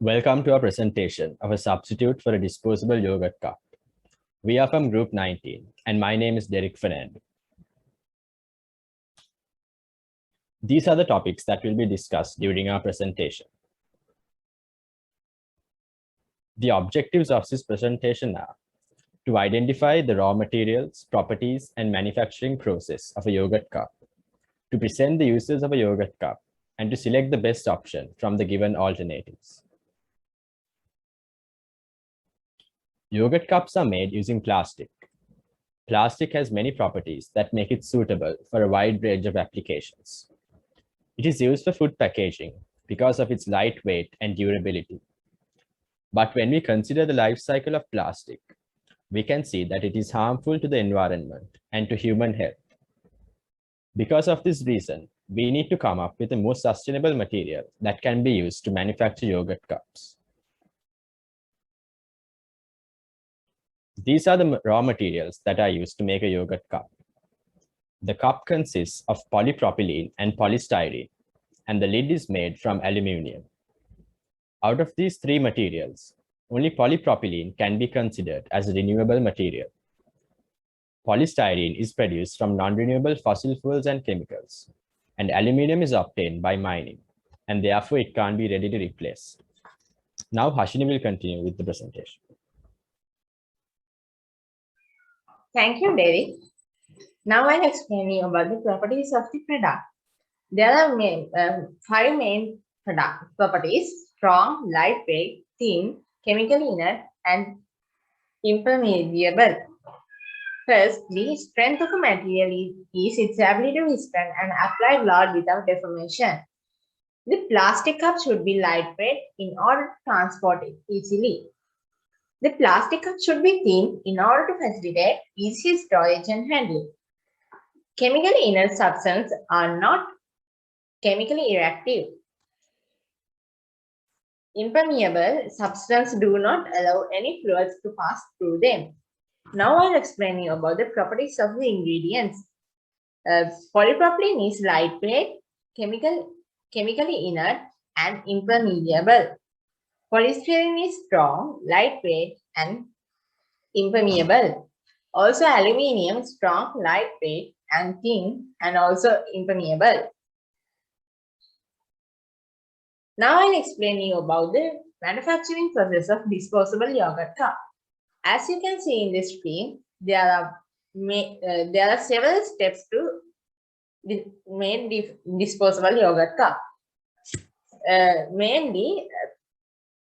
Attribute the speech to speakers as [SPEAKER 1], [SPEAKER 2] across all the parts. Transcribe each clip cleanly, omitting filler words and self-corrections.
[SPEAKER 1] Welcome to our presentation of a substitute for a disposable yogurt cup. We are from Group 19, and my name is Derek Fernand. These are the topics that will be discussed during our presentation. The objectives of this presentation are to identify the raw materials, properties, and manufacturing process of a yogurt cup, to present the uses of a yogurt cup, and to select the best option from the given alternatives. Yogurt cups are made using plastic. Plastic has many properties that make it suitable for a wide range of applications. It is used for food packaging because of its lightweight and durability. But when we consider the life cycle of plastic, we can see that it is harmful to the environment and to human health. Because of this reason, we need to come up with a more sustainable material that can be used to manufacture yogurt cups. These are the raw materials that are used to make a yogurt cup. The cup consists of polypropylene and polystyrene, and the lid is made from aluminum. Out of these three materials, only polypropylene can be considered as a renewable material. Polystyrene is produced from non-renewable fossil fuels and chemicals, and aluminum is obtained by mining, and therefore it can't be readily replaced. Now Hashini will continue with the presentation.
[SPEAKER 2] Thank you, Derek. Now I'll explain you about the properties of the product. There are five main properties: strong, lightweight, thin, chemically inert, and impermeable. First, the strength of a material is its ability to withstand and apply load without deformation. The plastic cup should be lightweight in order to transport it easily. The plastic cup should be thin in order to facilitate easy storage and handling. Chemically inert substances are not chemically reactive. Impermeable substances do not allow any fluids to pass through them. Now I'll explain you about the properties of the ingredients. Polypropylene is lightweight, chemically inert, and impermeable. Polystyrene is strong, lightweight, and impermeable. Also, aluminium is strong, lightweight, and thin, and also impermeable. Now I'll explain you about the manufacturing process of disposable yogurt cup. As you can see in this screen, there are several steps to make disposable yogurt cup. Mainly,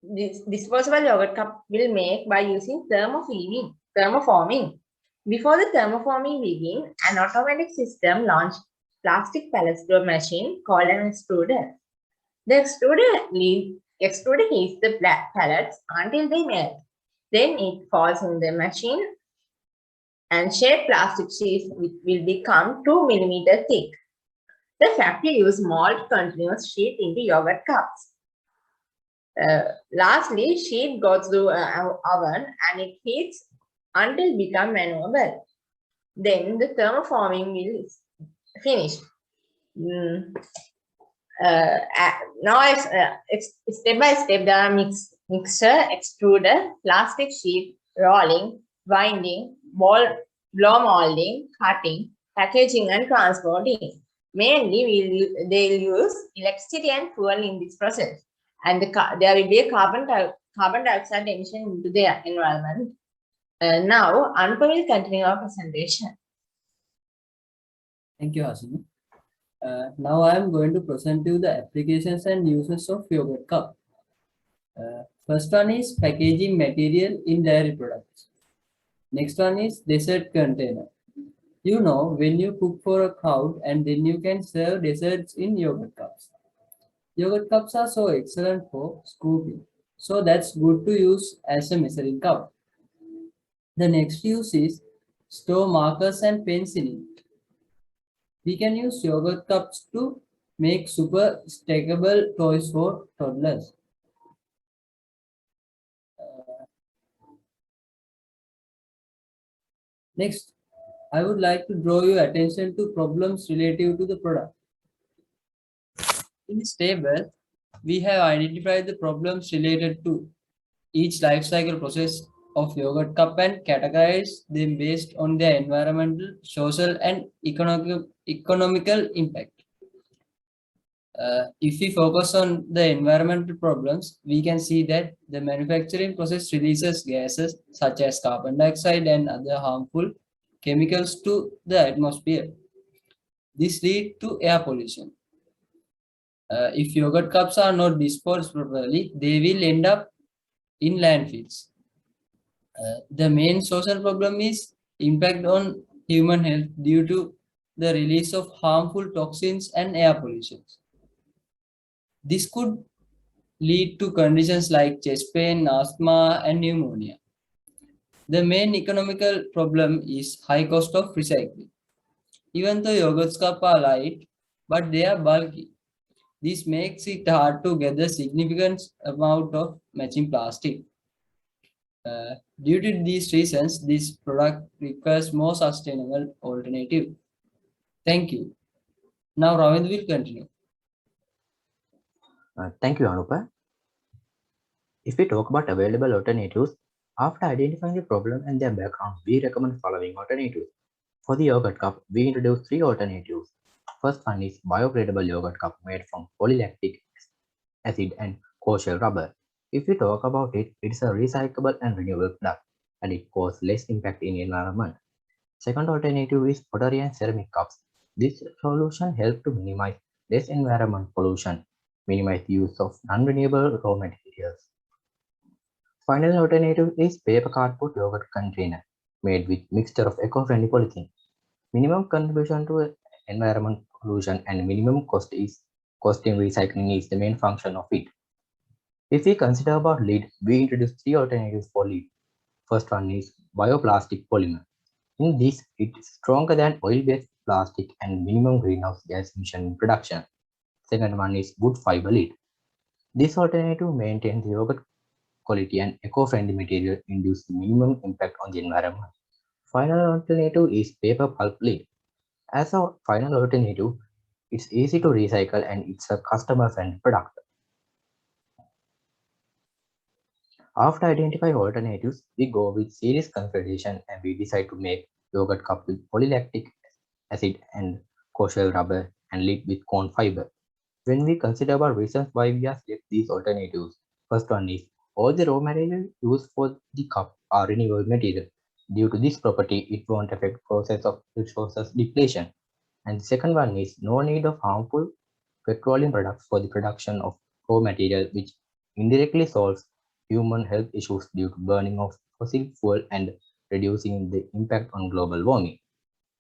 [SPEAKER 2] this disposable yogurt cup will make by using thermoforming. Before the thermoforming begins, an automatic system launched plastic pellets to a machine called an extruder. The extruder heats the pellets until they melt. Then it falls in the machine and shaped plastic sheets will become 2 mm thick. The factory uses mold continuous sheet into yogurt cups. Lastly, sheet goes through an oven and it heats until it becomes maneuverable. Then the thermoforming will finish. Now, step by step, there are mixer, extruder, plastic sheet, rolling, winding, blow molding, cutting, packaging, and transporting. Mainly, they'll use electricity and fuel in this process. And there will be a carbon dioxide emission into the environment. Now, Anupa will continue our presentation.
[SPEAKER 3] Thank you, Hashini. Now I am going to present you the applications and uses of yogurt cup. First one is packaging material in dairy products. Next one is dessert container. You know, when you cook for a crowd and then you can serve desserts in yogurt cups. Yogurt cups are so excellent for scooping, so that's good to use as a measuring cup. The next use is store markers and pens in it. We can use yogurt cups to make super stackable toys for toddlers. Next, I would like to draw your attention to problems relative to the product. In this table, We have identified the problems related to each life cycle process of yogurt cup and categorize them based on their environmental, social, and economical impact. If we focus on the environmental problems, we can see that the manufacturing process releases gases such as carbon dioxide and other harmful chemicals to the atmosphere. This leads to air pollution. If yogurt cups are not disposed properly, they will end up in landfills. The main social problem is impact on human health due to the release of harmful toxins and air pollution. This could lead to conditions like chest pain, asthma, and pneumonia. The main economical problem is high cost of recycling. Even though yogurt cups are light, but they are bulky. This makes it hard to gather significant amount of matching plastic. Due to these reasons, this product requires more sustainable alternative. Thank you. Now Ravind will continue.
[SPEAKER 4] Thank you, Anupa. If we talk about available alternatives, after identifying the problem and their background, we recommend following alternatives. For the yogurt cup, we introduce 3 alternatives. First one is biodegradable yogurt cup made from polylactic acid and kosher rubber. If we talk about it, it's a recyclable and renewable product, and it causes less impact in environment. Second alternative is pottery and ceramic cups. This solution helps to minimize less environment pollution, minimize the use of non-renewable raw materials. Final alternative is paper cardboard yogurt container made with mixture of eco-friendly polythene. Minimum contribution to environment pollution and minimum cost in recycling is the main function of it. If we consider about lead, we introduce 3 alternatives for lead. First one is bioplastic polymer. In this, it is stronger than oil-based plastic and minimum greenhouse gas emission in production. Second one is wood fiber lead. This alternative maintains the yogurt quality and eco-friendly material induce the minimum impact on the environment. Final alternative is paper pulp lead. As a final alternative, it's easy to recycle and it's a customer-friendly product. After identifying alternatives, we go with serious consideration and we decide to make yogurt cup with polylactic acid and kosher rubber and lid with cone fiber. When we consider about reasons why we have selected these alternatives, first one is all the raw materials used for the cup are renewable material. Due to this property, it won't affect process of resources depletion. And the second one is no need of harmful petroleum products for the production of raw material, which indirectly solves human health issues due to burning of fossil fuel and reducing the impact on global warming.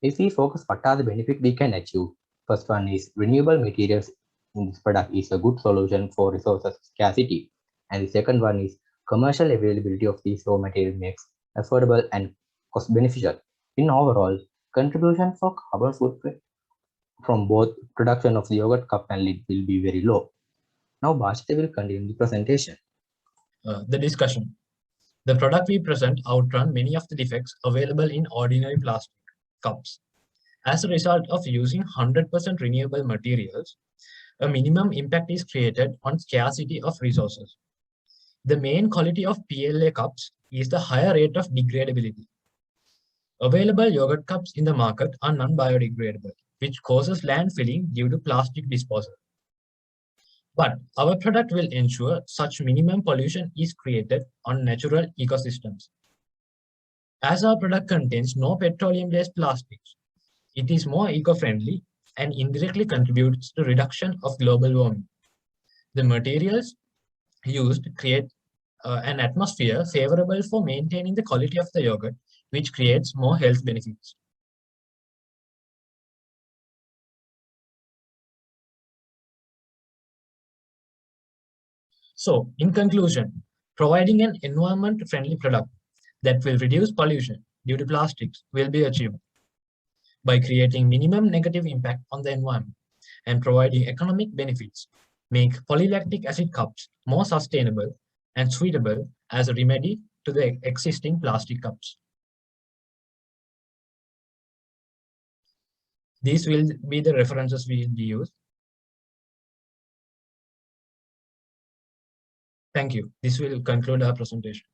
[SPEAKER 4] If we focus what are the benefits we can achieve, first one is renewable materials in this product is a good solution for resources scarcity. And the second one is commercial availability of these raw materials makes affordable and cost beneficial. In overall, contribution for carbon footprint from both production of the yogurt cup and lid will be very low. Now Bhashita will continue the presentation.
[SPEAKER 5] The discussion. The product we present outrun many of the defects available in ordinary plastic cups. As a result of using 100% renewable materials, a minimum impact is created on scarcity of resources. The main quality of PLA cups is the higher rate of degradability. Available yogurt cups in the market are non-biodegradable, which causes landfilling due to plastic disposal. But our product will ensure such minimum pollution is created on natural ecosystems. As our product contains no petroleum-based plastics, it is more eco-friendly and indirectly contributes to reduction of global warming. The materials used create an atmosphere favorable for maintaining the quality of the yogurt, which creates more health benefits. So, in conclusion, providing an environment-friendly product that will reduce pollution due to plastics will be achieved by creating minimum negative impact on the environment and providing economic benefits. Make polylactic acid cups more sustainable and suitable as a remedy to the existing plastic cups. These will be the references we will use. Thank you. This will conclude our presentation.